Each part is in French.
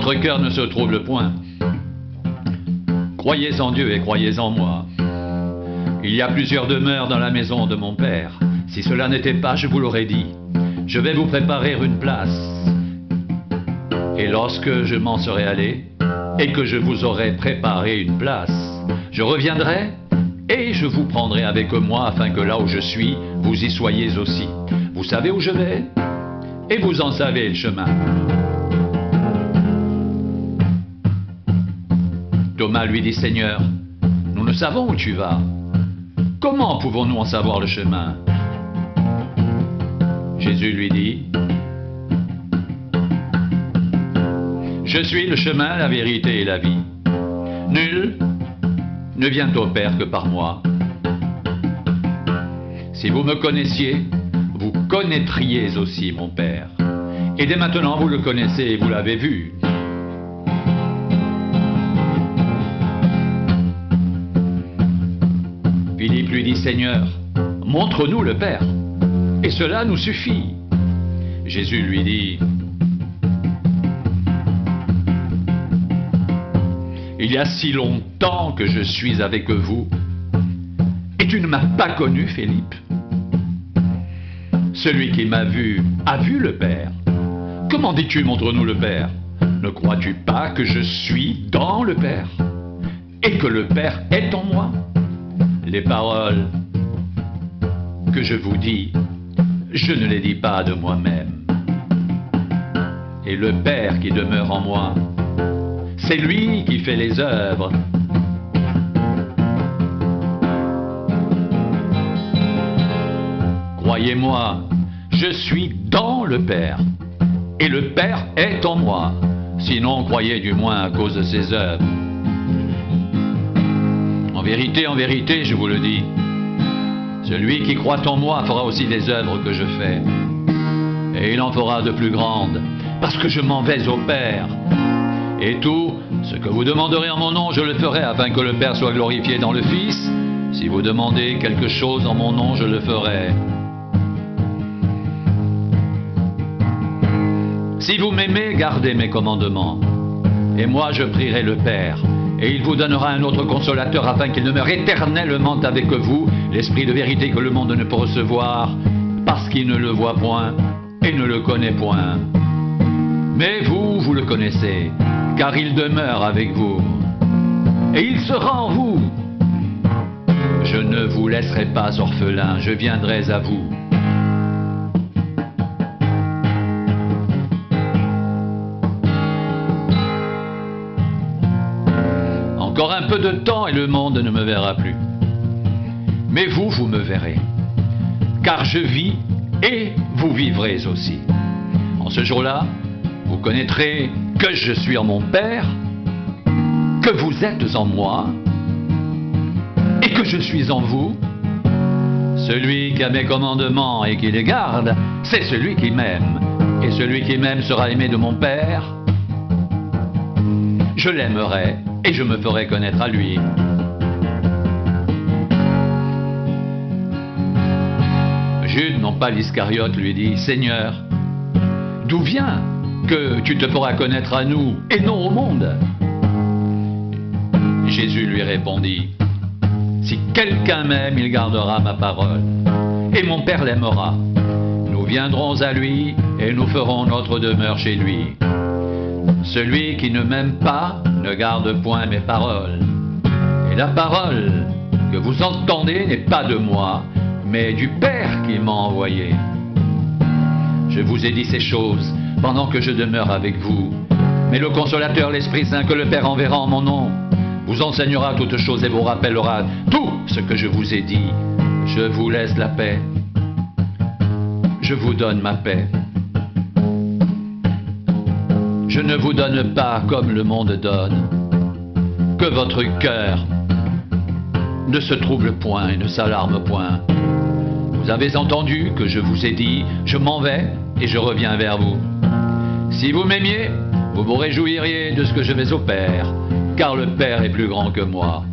votre cœur ne se trouble point. Croyez en Dieu et croyez en moi. Il y a plusieurs demeures dans la maison de mon Père. Si cela n'était pas, je vous l'aurais dit. Je vais vous préparer une place. Et lorsque je m'en serai allé, et que je vous aurai préparé une place, je reviendrai et je vous prendrai avec moi, afin que là où je suis, vous y soyez aussi. Vous savez où je vais, et vous en savez le chemin. Thomas lui dit, Seigneur, nous ne savons où tu vas. Comment pouvons-nous en savoir le chemin? Jésus lui dit, je suis le chemin, la vérité et la vie. Nul ne vient au Père que par moi. Si vous me connaissiez, vous connaîtriez aussi mon Père. Et dès maintenant, vous le connaissez et vous l'avez vu. Philippe lui dit, Seigneur, montre-nous le Père, et cela nous suffit. Jésus lui dit, il y a si longtemps que je suis avec vous, et tu ne m'as pas connu, Philippe. Celui qui m'a vu a vu le Père. Comment dis-tu, montre-nous le Père? Ne crois-tu pas que je suis dans le Père, et que le Père est en moi? Les paroles que je vous dis, je ne les dis pas de moi-même. Et le Père qui demeure en moi, c'est lui qui fait les œuvres. Croyez-moi, je suis dans le Père, et le Père est en moi. Sinon, croyez du moins à cause de ses œuvres. En vérité, je vous le dis, celui qui croit en moi fera aussi les œuvres que je fais. Et il en fera de plus grandes, parce que je m'en vais au Père. Et tout ce que vous demanderez en mon nom, je le ferai, afin que le Père soit glorifié dans le Fils. Si vous demandez quelque chose en mon nom, je le ferai. Si vous m'aimez, gardez mes commandements. Et moi, je prierai le Père. Et il vous donnera un autre consolateur, afin qu'il demeure éternellement avec vous, l'Esprit de vérité que le monde ne peut recevoir, parce qu'il ne le voit point et ne le connaît point. Mais vous, vous le connaissez, car il demeure avec vous, et il sera en vous. Je ne vous laisserai pas orphelin, je viendrai à vous. Encore un peu de temps et le monde ne me verra plus. Mais vous, vous me verrez, car je vis et vous vivrez aussi. En ce jour-là, vous connaîtrez que je suis en mon Père, que vous êtes en moi, et que je suis en vous. Celui qui a mes commandements et qui les garde, c'est celui qui m'aime. Et celui qui m'aime sera aimé de mon Père. Je l'aimerai et je me ferai connaître à lui. Jude, non pas l'Iscariote, lui dit, Seigneur, d'où vient que tu te feras connaître à nous et non au monde? Jésus lui répondit, si quelqu'un m'aime, il gardera ma parole, et mon Père l'aimera. Nous viendrons à lui et nous ferons notre demeure chez lui. Celui qui ne m'aime pas ne garde point mes paroles. Et la parole que vous entendez n'est pas de moi, mais du Père qui m'a envoyé. Je vous ai dit ces choses pendant que je demeure avec vous. Mais le Consolateur, l'Esprit Saint, que le Père enverra en mon nom, vous enseignera toutes choses et vous rappellera tout ce que je vous ai dit. Je vous laisse la paix. Je vous donne ma paix. Je ne vous donne pas comme le monde donne. Que votre cœur ne se trouble point et ne s'alarme point. Vous avez entendu que je vous ai dit, je m'en vais et je reviens vers vous. Si vous m'aimiez, vous vous réjouiriez de ce que je vais au Père, car le Père est plus grand que moi.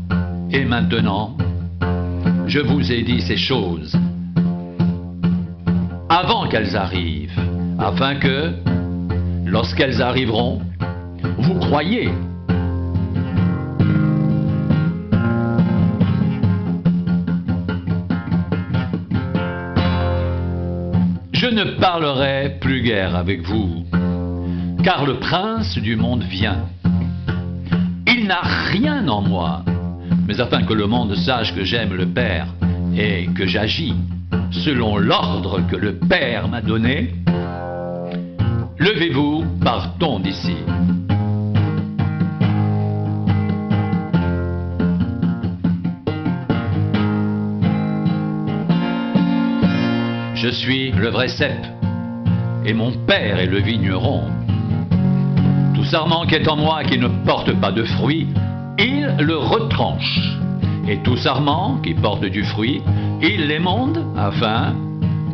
Et maintenant, je vous ai dit ces choses avant qu'elles arrivent, afin que, lorsqu'elles arriveront, vous croyez. Je ne parlerai plus guère avec vous, car le prince du monde vient. Il n'a rien en moi, mais afin que le monde sache que j'aime le Père et que j'agis selon l'ordre que le Père m'a donné, levez-vous, partons d'ici. Je suis le vrai cep, et mon père est le vigneron. Tout sarment qui est en moi qui ne porte pas de fruit, il le retranche. Et tout sarment qui porte du fruit, il l'émonde afin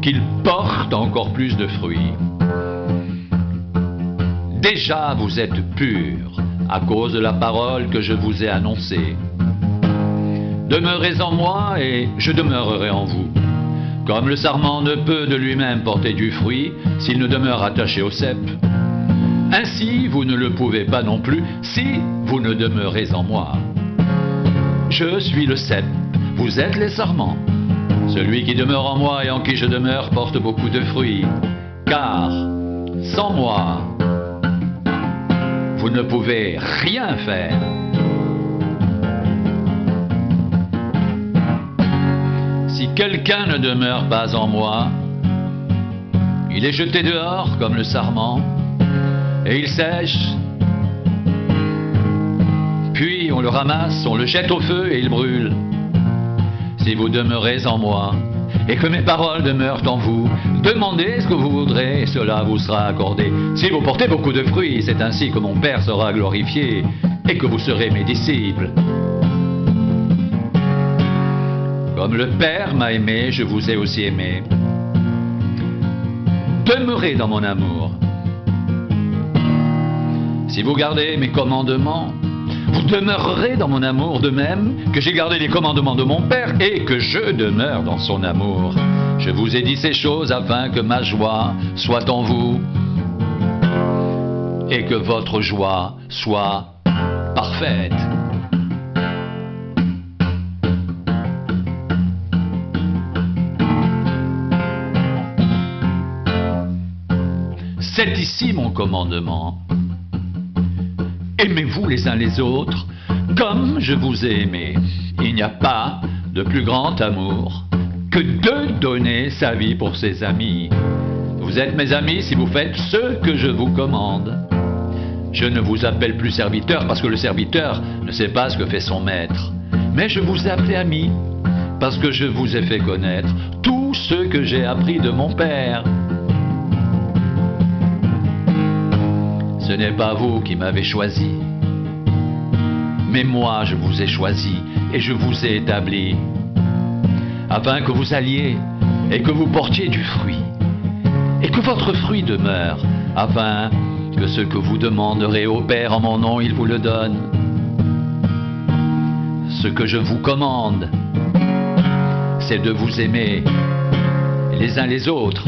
qu'il porte encore plus de fruits. Déjà vous êtes purs à cause de la parole que je vous ai annoncée. Demeurez en moi et je demeurerai en vous. Comme le sarment ne peut de lui-même porter du fruit s'il ne demeure attaché au cep, ainsi vous ne le pouvez pas non plus si vous ne demeurez en moi. Je suis le cep, vous êtes les sarments. Celui qui demeure en moi et en qui je demeure porte beaucoup de fruits, car sans moi, vous ne pouvez rien faire. Si quelqu'un ne demeure pas en moi, il est jeté dehors comme le sarment, et il sèche. Puis on le ramasse, on le jette au feu et il brûle. Si vous demeurez en moi, et que mes paroles demeurent en vous, demandez ce que vous voudrez, et cela vous sera accordé. Si vous portez beaucoup de fruits, c'est ainsi que mon Père sera glorifié, et que vous serez mes disciples. Comme le Père m'a aimé, je vous ai aussi aimé. Demeurez dans mon amour. Si vous gardez mes commandements, vous demeurerez dans mon amour, de même que j'ai gardé les commandements de mon Père et que je demeure dans son amour. Je vous ai dit ces choses afin que ma joie soit en vous et que votre joie soit parfaite. C'est ici mon commandement. Aimez-vous les uns les autres comme je vous ai aimé. Il n'y a pas de plus grand amour que de donner sa vie pour ses amis. Vous êtes mes amis si vous faites ce que je vous commande. Je ne vous appelle plus serviteur parce que le serviteur ne sait pas ce que fait son maître. Mais je vous ai appelé ami parce que je vous ai fait connaître tout ce que j'ai appris de mon Père. Ce n'est pas vous qui m'avez choisi, mais moi je vous ai choisi et je vous ai établi, afin que vous alliez et que vous portiez du fruit, et que votre fruit demeure, afin que ce que vous demanderez au Père en mon nom, il vous le donne. Ce que je vous commande, c'est de vous aimer les uns les autres,